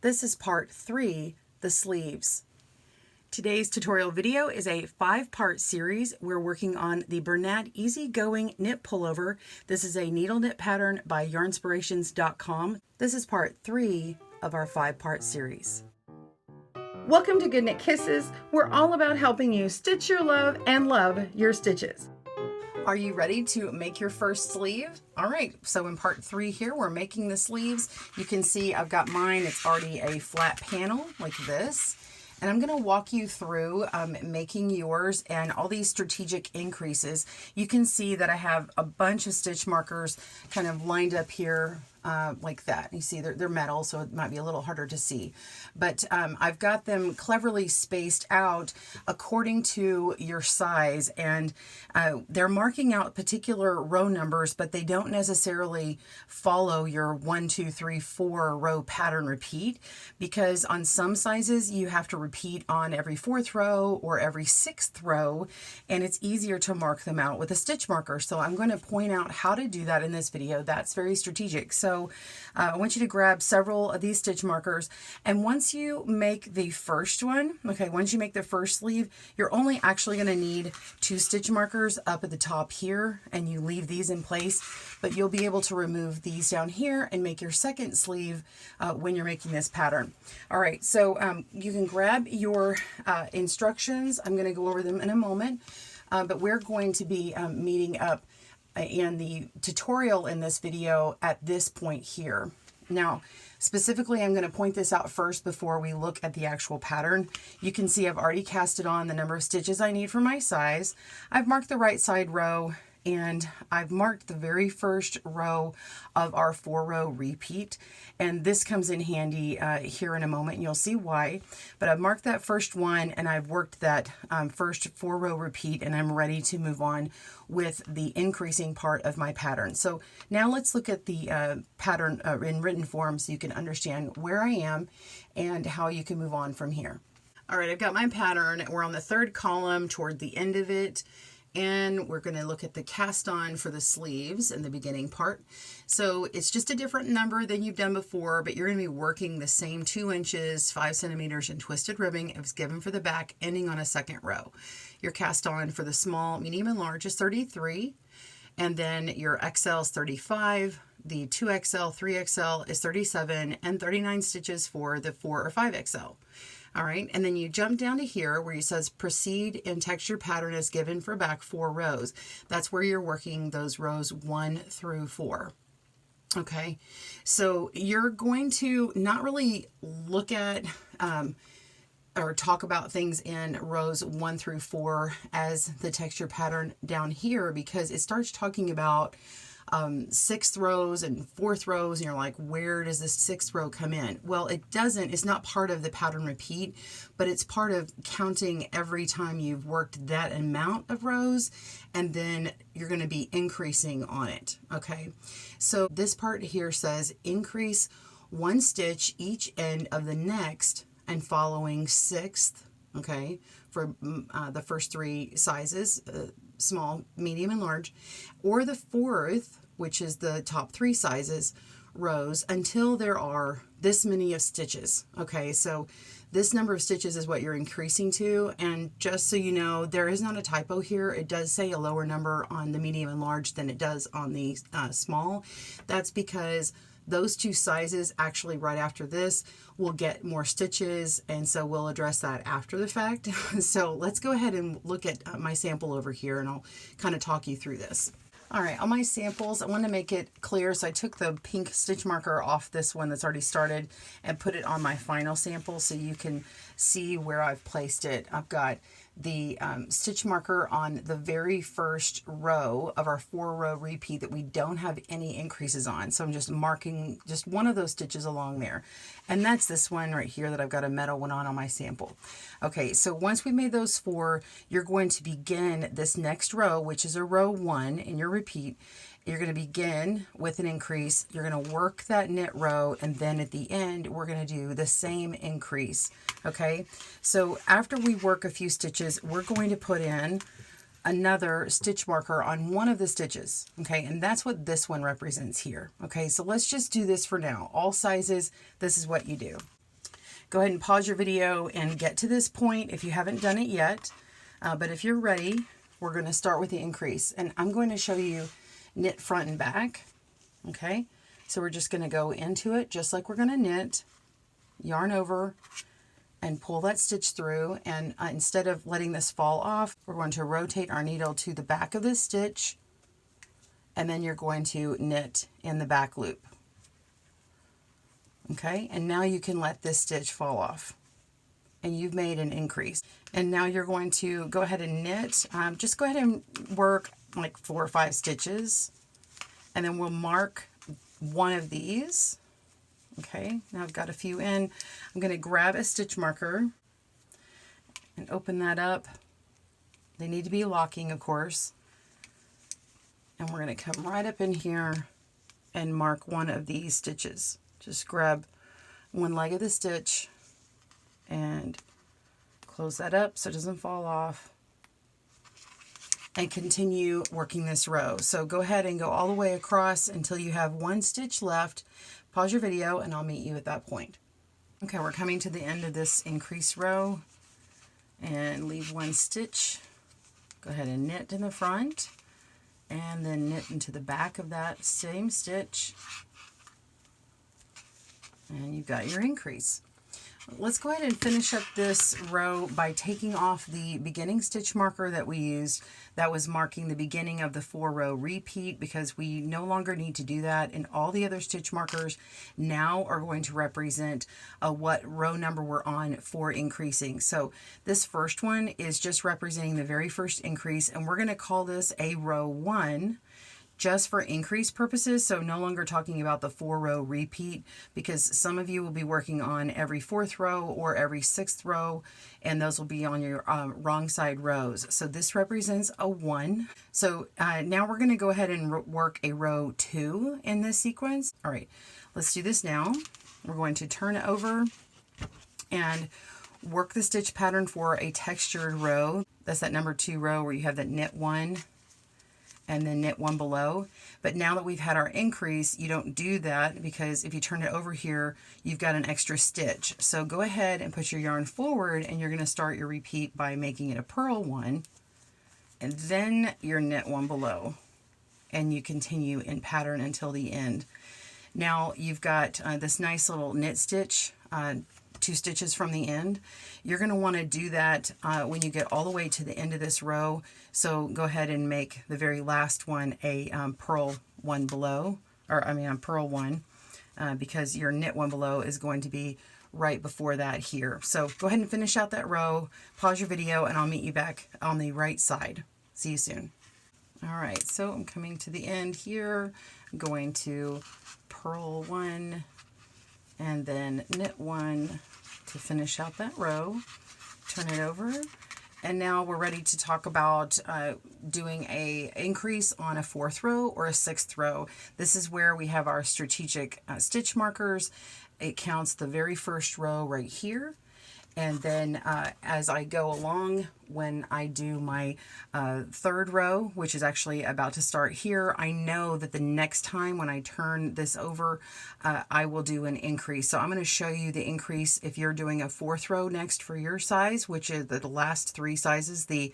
This is part 3, the sleeves. Today's tutorial video is a 5-part series. We're working on the Bernat Easygoing Knit Pullover. This is a needle knit pattern by yarnspirations.com. This is part 3 of our 5-part series. Welcome to Good Knit Kisses. We're all about helping you stitch your love and love your stitches. Are you ready to make your first sleeve? All right, so in part 3 here, we're making the sleeves. You can see I've got mine. It's already a flat panel like this. And I'm going to walk you through making yours and all these strategic increases. You can see that I have a bunch of stitch markers kind of lined up here like that. You see they're metal, so it might be a little harder to see. But I've got them cleverly spaced out according to your size. And they're marking out particular row numbers, but they don't necessarily follow your 1, 2, 3, 4 row pattern repeat, because on some sizes you have to repeat on every 4th row or every 6th row, and it's easier to mark them out with a stitch marker. So I'm going to point out how to do that in this video. That's very strategic. So I want you to grab several of these stitch markers, and once you make the first one, once you make the first sleeve, you're only actually going to need 2 stitch markers up at the top here, and you leave these in place, but you'll be able to remove these down here and make your second sleeve when you're making this pattern. All right, so you can grab your instructions. I'm going to go over them in a moment, but we're going to be meeting up in the tutorial in this video at this point here. Now, specifically, I'm going to point this out first before we look at the actual pattern. You can see I've already casted on the number of stitches I need for my size. I've marked the right side row, and I've marked the very first row of our 4-row repeat, and this comes in handy here in a moment, and you'll see why. But I've marked that first one, and I've worked that first 4-row repeat, and I'm ready to move on with the increasing part of my pattern. So now let's look at the pattern in written form so you can understand where I am and how you can move on from here. All right, I've got my pattern. We're on the 3rd column toward the end of it. And we're going to look at the cast on for the sleeves in the beginning part. So it's just a different number than you've done before, but you're going to be working the same 2 inches, 5 centimeters in twisted ribbing. It was given for the back, ending on a 2nd row. Your cast on for the small, medium, and large is 33. And then your XL is 35. The 2XL, 3XL is 37, and 39 stitches for the 4 or 5XL. All right, and then you jump down to here where it says proceed in texture pattern as given for back 4 rows. That's where you're working those rows 1 through 4. Okay, so you're going to not really look at or talk about things in rows 1 through 4 as the texture pattern down here, because it starts talking about 6th rows and 4th rows, and you're like, where does this 6th row come in? Well, it doesn't. It's not part of the pattern repeat, but it's part of counting every time you've worked that amount of rows, and then you're going to be increasing on it. Okay, so this part here says increase 1 stitch each end of the next and following 6th, okay, for the first 3 sizes, small, medium, and large, or the 4th, which is the top 3 sizes, rows, until there are this many of stitches. Okay, so this number of stitches is what you're increasing to, and just so you know, there is not a typo here. It does say a lower number on the medium and large than it does on the small. That's because those 2 sizes actually right after this will get more stitches, and so we'll address that after the fact. So let's go ahead and look at my sample over here, and I'll kind of talk you through this. All right, on my samples, I want to make it clear, so I took the pink stitch marker off this one that's already started and put it on my final sample so you can see where I've placed it. I've got the stitch marker on the very first row of our 4-row repeat that we don't have any increases on. So I'm just marking just one of those stitches along there. And that's this one right here that I've got a metal one on my sample. Okay, so once we made those 4, you're going to begin this next row, which is a row 1 in your repeat. You're going to begin with an increase. You're going to work that knit row, and then at the end, we're going to do the same increase. Okay, so after we work a few stitches, we're going to put in another stitch marker on one of the stitches. Okay, and that's what this one represents here. Okay, so let's just do this for now. All sizes, this is what you do. Go ahead and pause your video and get to this point if you haven't done it yet. But if you're ready, we're going to start with the increase. And I'm going to show you knit front and back. Okay, so we're just going to go into it just like we're going to knit, yarn over, and pull that stitch through. And instead of letting this fall off, we're going to rotate our needle to the back of this stitch, and then you're going to knit in the back loop. Okay, and now you can let this stitch fall off, and you've made an increase. And now you're going to go ahead and knit. Just go ahead and work like 4 or 5 stitches, and then we'll mark one of these. Okay, now I've got a few in. I'm going to grab a stitch marker and open that up. They need to be locking, of course. And we're going to come right up in here and mark one of these stitches. Just grab one leg of the stitch and close that up so it doesn't fall off. And continue working this row. So go ahead and go all the way across until you have 1 stitch left. Pause your video and I'll meet you at that point. Okay, we're coming to the end of this increase row, and leave 1 stitch. Go ahead and knit in the front and then knit into the back of that same stitch, and you've got your increase. Let's go ahead and finish up this row by taking off the beginning stitch marker that we used. That was marking the beginning of the 4-row repeat, because we no longer need to do that, and all the other stitch markers now are going to represent what row number we're on for increasing. So this first one is just representing the very first increase, and we're going to call this a row 1. Just for increase purposes, so no longer talking about the 4-row repeat, because some of you will be working on every 4th row or every 6th row, and those will be on your wrong side rows. So this represents a 1. So now we're going to go ahead and work a row 2 in this sequence. All right, let's do this now. We're going to turn it over and work the stitch pattern for a textured row. That's that number 2 row where you have that knit 1 and then knit 1 below. But now that we've had our increase, you don't do that, because if you turn it over here, you've got an extra stitch. So go ahead and put your yarn forward, and you're going to start your repeat by making it a purl 1, and then your knit 1 below, and you continue in pattern until the end. Now you've got this nice little knit stitch, 2 stitches from the end. You're going to want to do that when you get all the way to the end of this row. So go ahead and make the very last one a purl 1 below, or I mean purl 1, because your knit 1 below is going to be right before that here. So go ahead and finish out that row, pause your video, and I'll meet you back on the right side. See you soon. All right, so I'm coming to the end here. I'm going to purl 1 and then knit 1 to finish out that row. Turn it over, and now we're ready to talk about doing a increase on a 4th row or a 6th row. This is where we have our strategic stitch markers. It counts the very first row right here. And then as I go along, when I do my 3rd row, which is actually about to start here, I know that the next time when I turn this over, I will do an increase. So I'm going to show you the increase if you're doing a 4th row next for your size, which is the last 3 sizes, the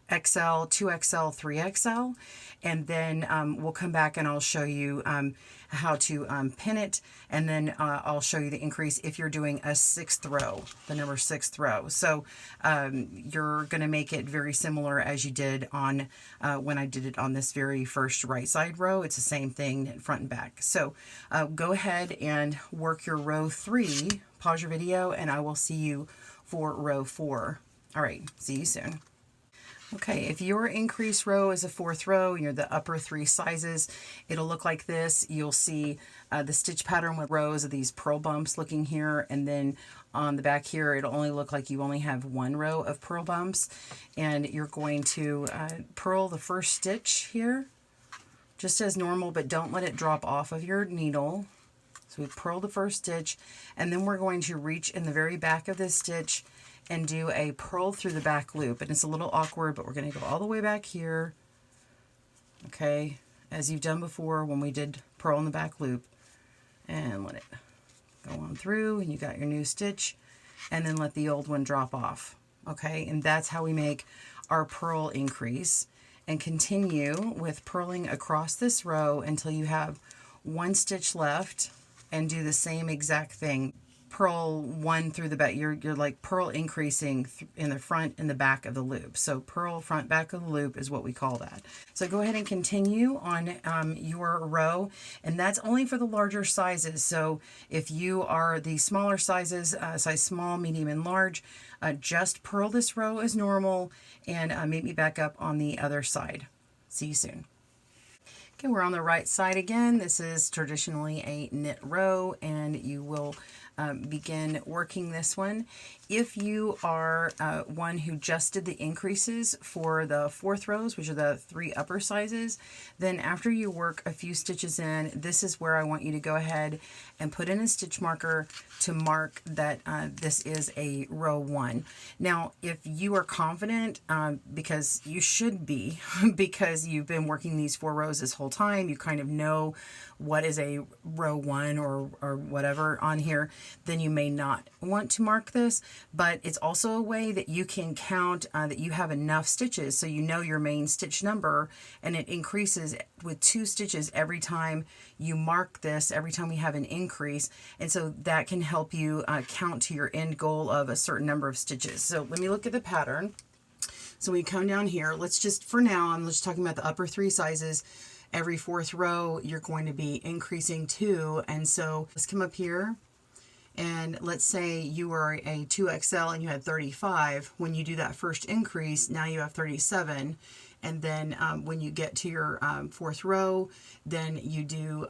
XL, 2XL, 3XL. And then we'll come back and I'll show you how to pin it, and then I'll show you the increase if you're doing a 6th row, the number 6th row. So you're going to make it very similar as you did on when I did it on this very first right side row. It's the same thing, front and back. So go ahead and work your row 3, pause your video, and I will see you for row 4. All right, see you soon. Okay, if your increase row is a 4th row, you're the upper 3 sizes, it'll look like this. You'll see the stitch pattern with rows of these purl bumps looking here, and then on the back here, it'll only look like you only have 1 row of purl bumps. And you're going to purl the first stitch here, just as normal, but don't let it drop off of your needle. So we purl the first stitch, and then we're going to reach in the very back of this stitch and do a purl through the back loop. And it's a little awkward, but we're going to go all the way back here, okay, as you've done before when we did purl in the back loop, and let it go on through, and you got your new stitch, and then let the old one drop off. Okay, and that's how we make our purl increase. And continue with purling across this row until you have one stitch left, and do the same exact thing. Purl one through the back. You're like purl increasing in the front and the back of the loop. So purl front back of the loop is what we call that. So go ahead and continue on your row, and that's only for the larger sizes. So if you are the smaller sizes, size small, medium, and large, just purl this row as normal, and meet me back up on the other side. See you soon. Okay, we're on the right side again. This is traditionally a knit row, and you will begin working this one. If you are one who just did the increases for the 4th rows, which are the 3 upper sizes, then after you work a few stitches in, this is where I want you to go ahead and put in a stitch marker to mark that this is a row 1. Now, if you are confident, because you should be, because you've been working these 4 rows this whole time, you kind of know what is a row 1 or whatever on here, then you may not want to mark this. But it's also a way that you can count that you have enough stitches, so you know your main stitch number, and it increases with 2 stitches every time you mark this, every time we have an increase, and so that can help you count to your end goal of a certain number of stitches. So let me look at the pattern. So we come down here. Let's just, for now, I'm just talking about the upper 3 sizes. Every 4th row, you're going to be increasing 2, and so let's come up here. And let's say you were a 2XL and you had 35. When you do that first increase, now you have 37. And then when you get to your 4th row, then you do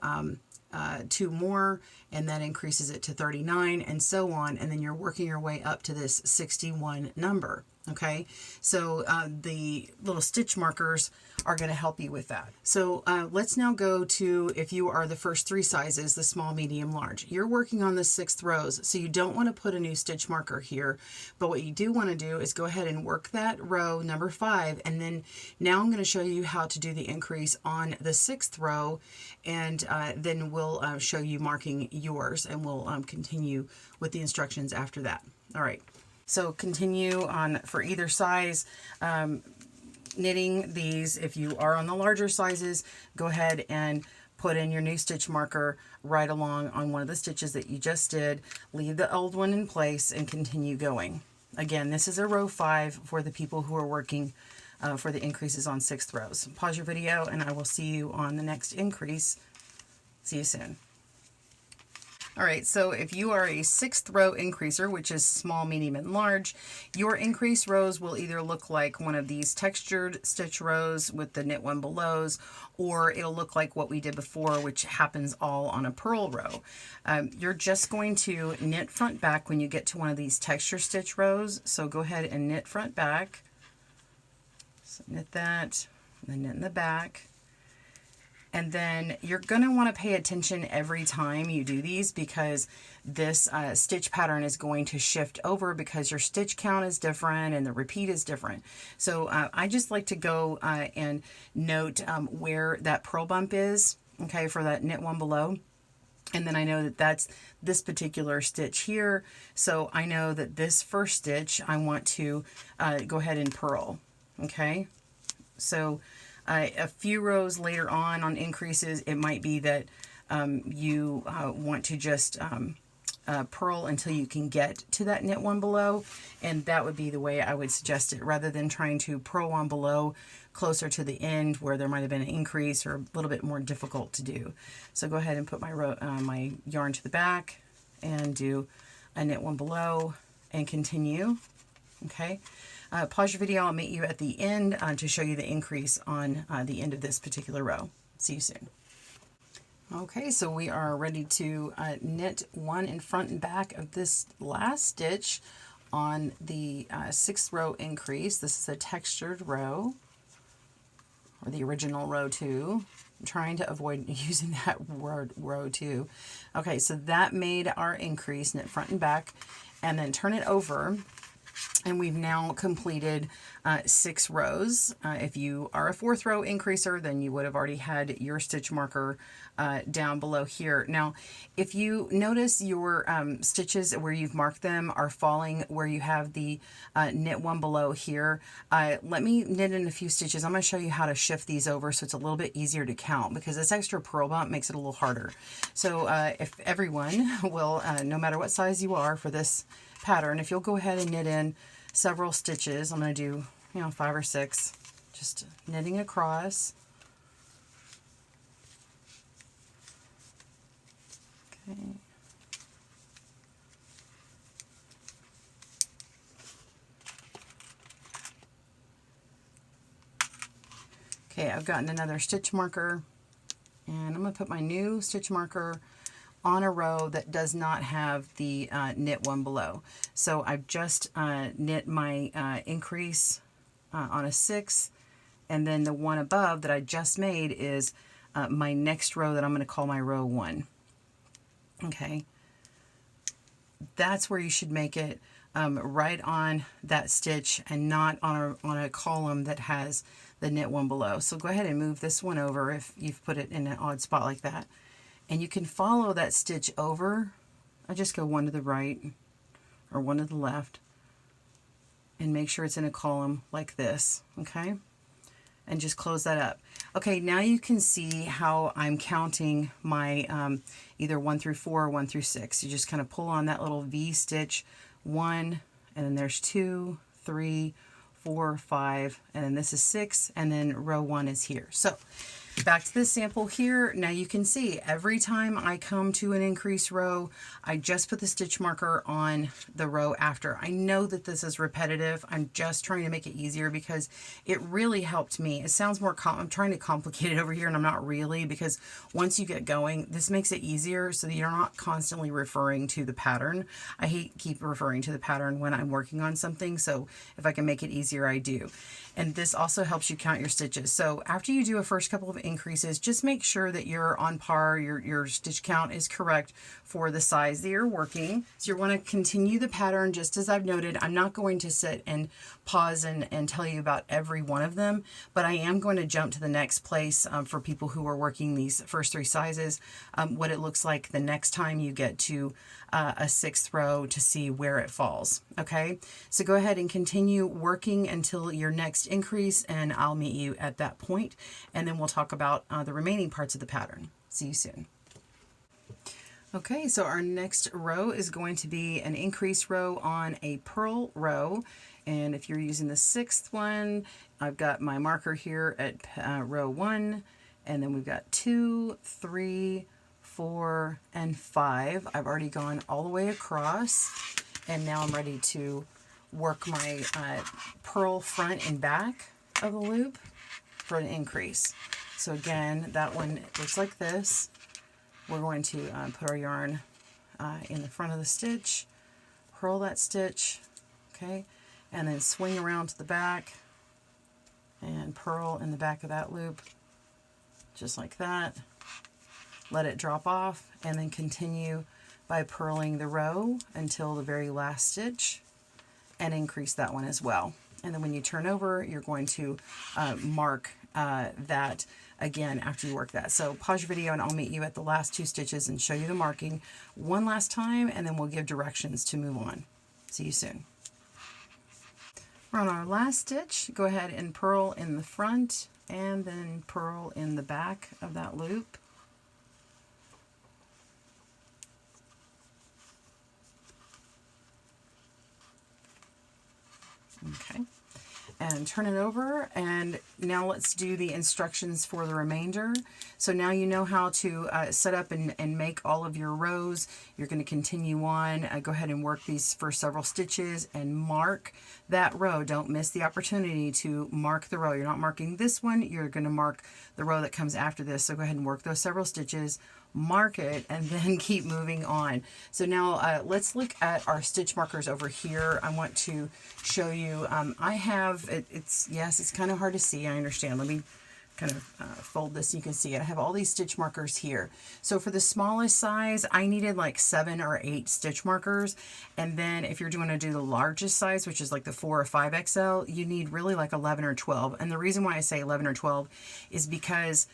2 more, and that increases it to 39, and so on. And then you're working your way up to this 61 number. Okay, so the little stitch markers are going to help you with that. So let's now go to, if you are the first 3 sizes, the small, medium, large. You're working on the 6th rows, so you don't want to put a new stitch marker here. But what you do want to do is go ahead and work that row number 5, and then now I'm going to show you how to do the increase on the 6th row, and then we'll show you marking yours, and we'll continue with the instructions after that. All right. So continue on for either size, knitting these. If you are on the larger sizes, go ahead and put in your new stitch marker right along on one of the stitches that you just did. Leave the old one in place and continue going. Again, this is a row 5 for the people who are working for the increases on 6th rows. Pause your video and I will see you on the next increase. See you soon. All right, so if you are a 6th row increaser, which is small, medium, and large, your increase rows will either look like one of these textured stitch rows with the knit one belows, or it'll look like what we did before, which happens all on a purl row. You're just going to knit front back when you get to one of these texture stitch rows. So go ahead and knit front back. So knit that, and then knit in the back. And then you're going to want to pay attention every time you do these, because this stitch pattern is going to shift over because your stitch count is different and the repeat is different. So I just like to go and note where that purl bump is, okay, for that knit one below. And then I know that that's this particular stitch here. So I know that this first stitch I want to go ahead and purl, okay? So a few rows later on increases, it might be that you want to just purl until you can get to that knit one below, and that would be the way I would suggest it, rather than trying to purl one below closer to the end where there might have been an increase or a little bit more difficult to do. So go ahead and put my my yarn to the back and do a knit one below and continue. Okay. Pause your video. I'll meet you at the end to show you the increase on the end of this particular row. See you soon. Okay, so we are ready to knit one in front and back of this last stitch on the 6th row increase. This is a textured row, or the original row 2. I'm trying to avoid using that word row 2. Okay, so that made our increase, knit front and back, and then turn it over. And we've now completed 6 rows. If you are a 4th row increaser, then you would have already had your stitch marker down below here. Now, if you notice your stitches where you've marked them are falling where you have the knit one below here, let me knit in a few stitches. I'm going to show you how to shift these over so it's a little bit easier to count, because this extra purl bump makes it a little harder. So if everyone will, no matter what size you are for this pattern, if you'll go ahead and knit in several stitches. I'm going to do, 5 or 6, just knitting across. Okay. Okay, I've gotten another stitch marker, and I'm going to put my new stitch marker on a row that does not have the knit one below. So I've just knit my increase on a 6, and then the one above that I just made is my next row that I'm going to call my row 1. Okay, that's where you should make it, right on that stitch and not on a column that has the knit one below. So go ahead and move this one over if you've put it in an odd spot like that. And you can follow that stitch over. I just go one to the right or one to the left and make sure it's in a column like this, okay? And just close that up. Okay, now you can see how I'm counting my either 1 through 4 or 1 through 6. You just kind of pull on that little V stitch, 1, and then there's 2, 3, 4, 5, and then this is 6, and then row 1 is here. So back to this sample here. Now you can see every time I come to an increase row, I just put the stitch marker on the row after. I know that this is repetitive. I'm just trying to make it easier because it really helped me. It sounds more, I'm trying to complicate it over here, and I'm not really, because once you get going, this makes it easier so that you're not constantly referring to the pattern. I hate keep referring to the pattern when I'm working on something, so if I can make it easier, I do. And this also helps you count your stitches. So after you do a first couple of increases, just make sure that you're on par, your stitch count is correct for the size that you're working. So you want to continue the pattern just as I've noted. I'm not going to sit and pause and tell you about every one of them, but I am going to jump to the next place for people who are working these first 3 sizes, what it looks like the next time you get to a 6th row to see where it falls. Okay, so go ahead and continue working until your next increase, and I'll meet you at that point, and then we'll talk about the remaining parts of the pattern. See you soon. Okay, so our next row is going to be an increase row on a purl row, and if you're using the 6th one, I've got my marker here at row 1, and then we've got 2, 3, 4, and 5. I've already gone all the way across, and now I'm ready to work my purl front and back of the loop for an increase. So again, that one looks like this. We're going to put our yarn in the front of the stitch, purl that stitch, okay, and then swing around to the back and purl in the back of that loop, just like that. Let it drop off, and then continue by purling the row until the very last stitch and increase that one as well. And then when you turn over, you're going to mark that again after you work that. So pause your video and I'll meet you at the last 2 stitches and show you the marking one last time, and then we'll give directions to move on. See you soon. We're on our last stitch. Go ahead and purl in the front and then purl in the back of that loop. Okay, and turn it over, and now let's do the instructions for the remainder. So now you know how to set up and make all of your rows. You're going to continue on. Go ahead and work these first several stitches and mark that row. Don't miss the opportunity to mark the row. You're not marking this one, you're going to mark the row that comes after this. So go ahead and work those several stitches, mark it, and then keep moving on. So now let's look at our stitch markers over here. I want to show you, I have, yes, it's kind of hard to see, I understand. Let me kind of fold this so you can see it. I have all these stitch markers here. So for the smallest size, I needed like 7 or 8 stitch markers. And then if you're going to do the largest size, which is like the 4 or 5XL, you need really like 11 or 12. And the reason why I say 11 or 12 is because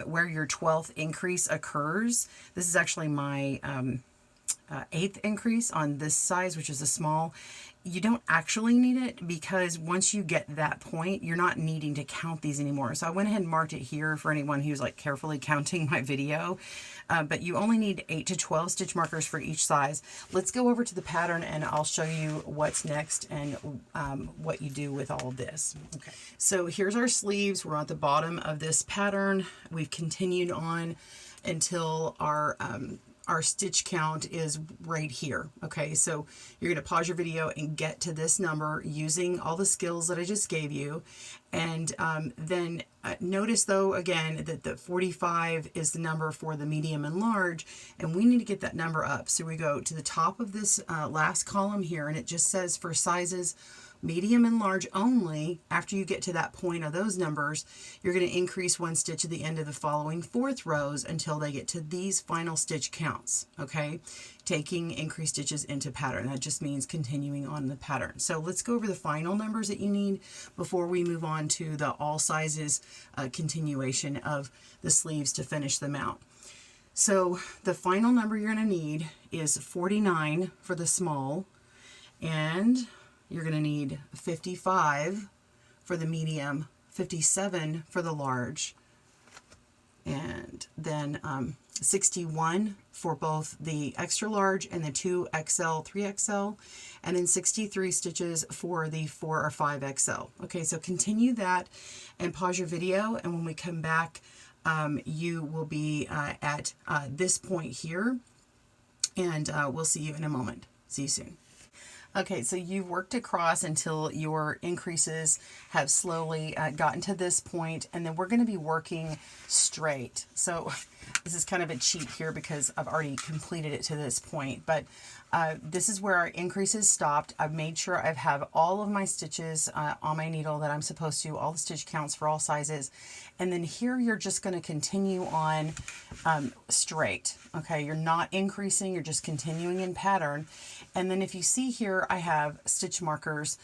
where your 12th increase occurs, this is actually my 8th increase on this size, which is a small. You don't actually need it because once you get that point, you're not needing to count these anymore. So I went ahead and marked it here for anyone who's like carefully counting my video. But you only need 8 to 12 stitch markers for each size. Let's go over to the pattern and I'll show you what's next and what you do with all of this. Okay, so here's our sleeves. We're at the bottom of this pattern. We've continued on until our stitch count is right here. Okay, so you're going to pause your video and get to this number using all the skills that I just gave you. And then notice though, again, that the 45 is the number for the medium and large, and we need to get that number up. So we go to the top of this last column here, and it just says for sizes medium and large only. After you get to that point of those numbers, you're going to increase 1 stitch at the end of the following 4th rows until they get to these final stitch counts. Okay, taking increased stitches into pattern. That just means continuing on the pattern. So let's go over the final numbers that you need before we move on to the all sizes continuation of the sleeves to finish them out. So the final number you're going to need is 49 for the small, and you're going to need 55 for the medium, 57 for the large, and then 61 for both the extra large and the 2XL, 3XL, and then 63 stitches for the 4 or 5XL. Okay, so continue that and pause your video, and when we come back, you will be at this point here, and we'll see you in a moment. See you soon. Okay, so you've worked across until your increases have slowly gotten to this point, and then we're going to be working straight. So this is kind of a cheat here because I've already completed it to this point, but this is where our increases stopped. I've made sure I have all of my stitches on my needle that I'm supposed to, all the stitch counts for all sizes, and then here you're just going to continue on straight. Okay, you're not increasing, you're just continuing in pattern. And then if you see here, I have stitch markers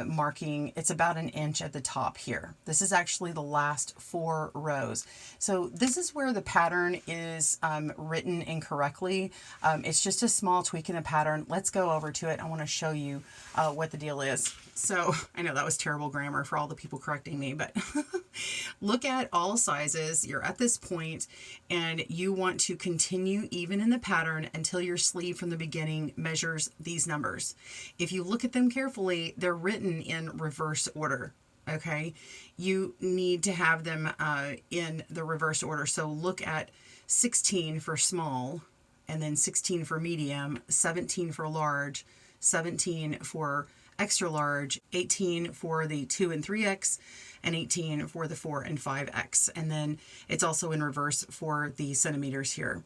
marking, it's about 1 inch at the top here. This is actually the last 4 rows. So this is where the pattern is written incorrectly. It's just a small tweak in the pattern. Let's go over to it. I want to show you what the deal is. So I know that was terrible grammar for all the people correcting me, but look at all sizes. You're at this point and you want to continue even in the pattern until your sleeve from the beginning measures these numbers. If you look at them carefully, they're written in reverse order. Okay, you need to have them in the reverse order. So look at 16 for small, and then 16 for medium, 17 for large, 17 for extra large, 18 for the 2 and 3X, and 18 for the 4 and 5X. And then it's also in reverse for the centimeters here.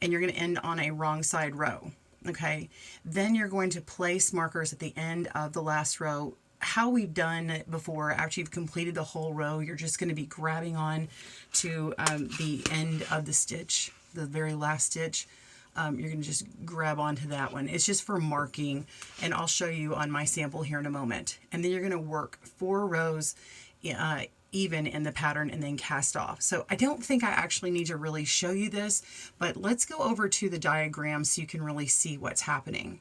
And you're going to end on a wrong side row. Okay, then you're going to place markers at the end of the last row. How we've done it before, after you've completed the whole row, you're just going to be grabbing on to the end of the stitch, the very last stitch. You're going to just grab onto that one. It's just for marking, and I'll show you on my sample here in a moment. And then you're going to work 4 rows even in the pattern and then cast off. So I don't think I actually need to really show you this, but let's go over to the diagram so you can really see what's happening.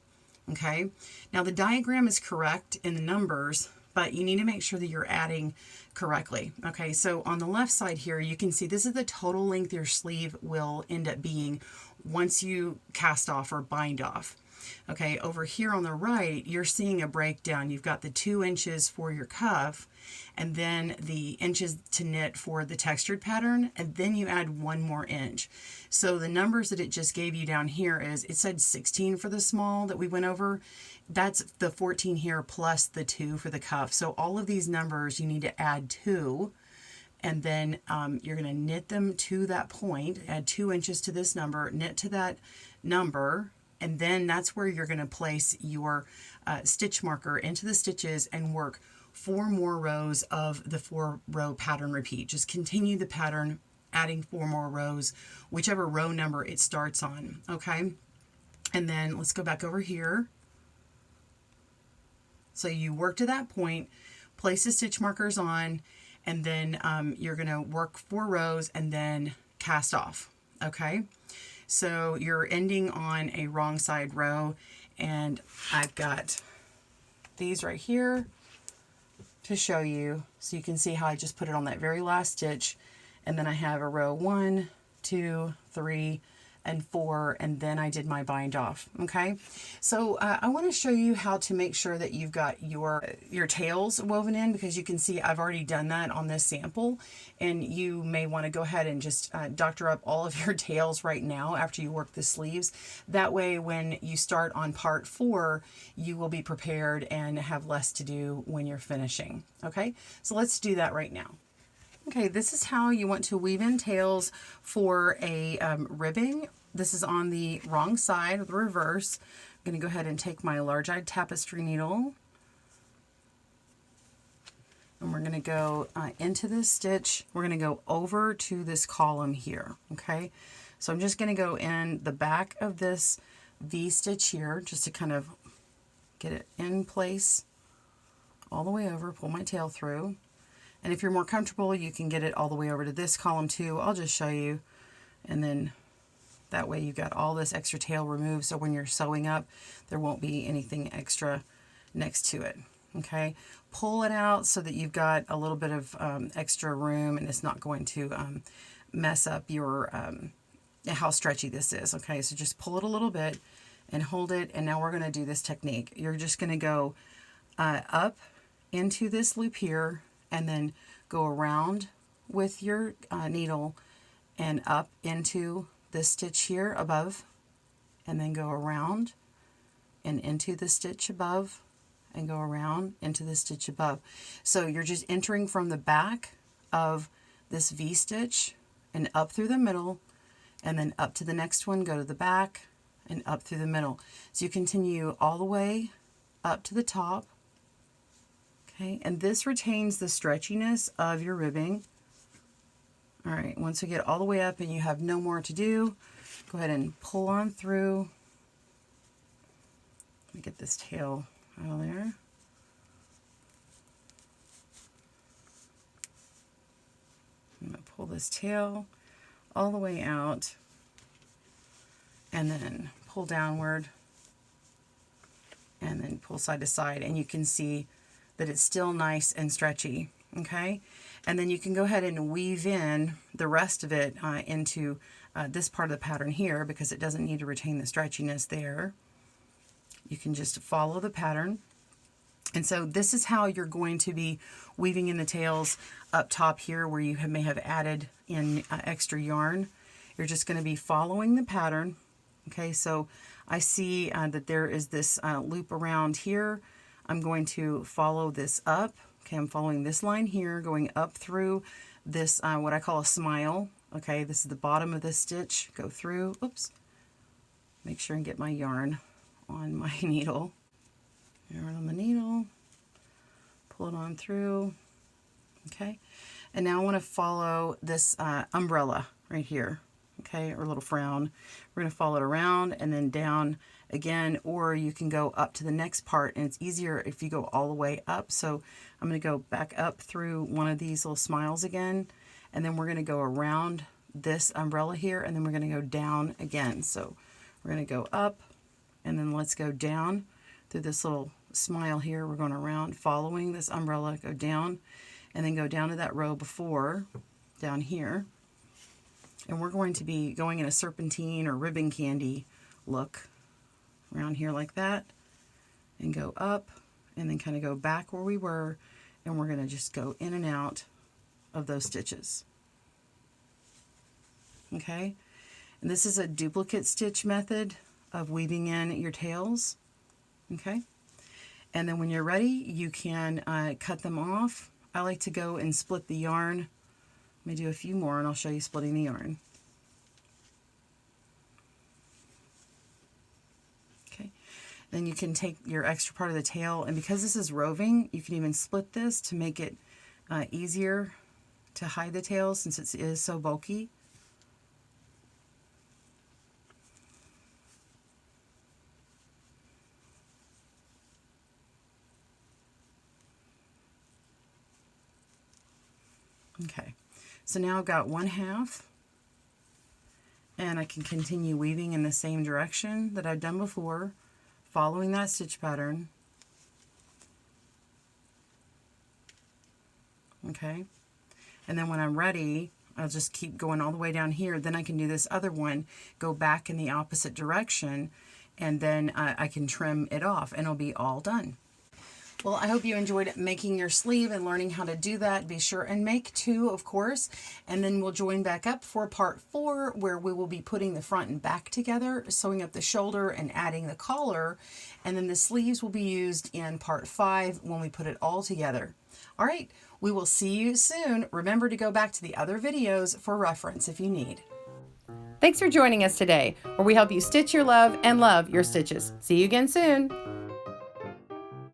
Okay, now the diagram is correct in the numbers, but you need to make sure that you're adding correctly. Okay, so on the left side here, you can see this is the total length your sleeve will end up being once you cast off or bind off. Okay, over here on the right, you're seeing a breakdown. You've got the 2 inches for your cuff, and then the inches to knit for the textured pattern, and then you add 1 more inch. So the numbers that it just gave you down here is, it said 16 for the small that we went over. That's the 14 here plus the 2 for the cuff. So all of these numbers you need to add 2, and then you're going to knit them to that point, add 2 inches to this number, knit to that number, and then that's where you're going to place your stitch marker into the stitches and work 4 more rows of the 4-row pattern repeat. Just continue the pattern, adding 4 more rows, whichever row number it starts on, okay? And then let's go back over here. So you work to that point, place the stitch markers on, and then you're going to work 4 rows and then cast off, okay? So you're ending on a wrong side row, and I've got these right here to show you, so you can see how I just put it on that very last stitch, and then I have a row 1, 2, 3, and 4, and then I did my bind off, okay? So I want to show you how to make sure that you've got your tails woven in, because you can see I've already done that on this sample, and you may want to go ahead and just doctor up all of your tails right now after you work the sleeves. That way when you start on part 4, you will be prepared and have less to do when you're finishing, okay? So let's do that right now. Okay, this is how you want to weave in tails for a ribbing. This is on the wrong side of the reverse. I'm going to go ahead and take my large-eyed tapestry needle, and we're going to go into this stitch. We're going to go over to this column here, okay? So I'm just going to go in the back of this V-stitch here just to kind of get it in place all the way over, pull my tail through. And if you're more comfortable, you can get it all the way over to this column too. I'll just show you, and then that way you've got all this extra tail removed, so when you're sewing up, there won't be anything extra next to it, okay? Pull it out so that you've got a little bit of extra room, and it's not going to mess up your how stretchy this is, okay? So just pull it a little bit and hold it, and now we're going to do this technique. You're just going to go up into this loop here, and then go around with your needle and up into this stitch here above, and then go around and into the stitch above, and go around into the stitch above. So you're just entering from the back of this V-stitch and up through the middle, and then up to the next one, go to the back and up through the middle. So you continue all the way up to the top. Okay, and this retains the stretchiness of your ribbing. All right, once we get all the way up and you have no more to do, go ahead and pull on through. Let me get this tail out of there. I'm going to pull this tail all the way out, and then pull downward, and then pull side to side, and you can see that it's still nice and stretchy, okay? And then you can go ahead and weave in the rest of it into this part of the pattern here, because it doesn't need to retain the stretchiness there. You can just follow the pattern. And so this is how you're going to be weaving in the tails up top here, where you may have added in extra yarn. You're just going to be following the pattern, okay? So I see that there is this loop around here. I'm going to follow this up. Okay, I'm following this line here, going up through this, what I call a smile. Okay, this is the bottom of this stitch. Go through, oops, make sure and get my yarn on my needle. Yarn on the needle, pull it on through. Okay, and now I want to follow this umbrella right here. Okay, or little frown. We're going to follow it around and then down again, or you can go up to the next part, and it's easier if you go all the way up. So I'm going to go back up through one of these little smiles again, and then we're going to go around this umbrella here, and then we're going to go down again. So we're going to go up, and then let's go down through this little smile here. We're going around, following this umbrella, go down, and then go down to that row before, down here. And we're going to be going in a serpentine or ribbon candy look around here like that, and go up, and then kind of go back where we were, and we're going to just go in and out of those stitches. Okay, and this is a duplicate stitch method of weaving in your tails. Okay, and then when you're ready, you can cut them off. I like to go and split the yarn. Let me do a few more, and I'll show you splitting the yarn. Okay, Then you can take your extra part of the tail, and because this is roving, you can even split this to make it easier to hide the tail since it is so bulky. Okay, so now I've got 1/2, and I can continue weaving in the same direction that I've done before, following that stitch pattern. Okay, and then when I'm ready, I'll just keep going all the way down here. Then I can do this other one, go back in the opposite direction, and then I can trim it off, and it'll be all done. Well, I hope you enjoyed making your sleeve and learning how to do that. Be sure and make 2, of course, and then we'll join back up for part 4, where we will be putting the front and back together, sewing up the shoulder and adding the collar, and then the sleeves will be used in part 5 when we put it all together. All right, we will see you soon. Remember to go back to the other videos for reference if you need. Thanks for joining us today, where we help you stitch your love and love your stitches. See you again soon.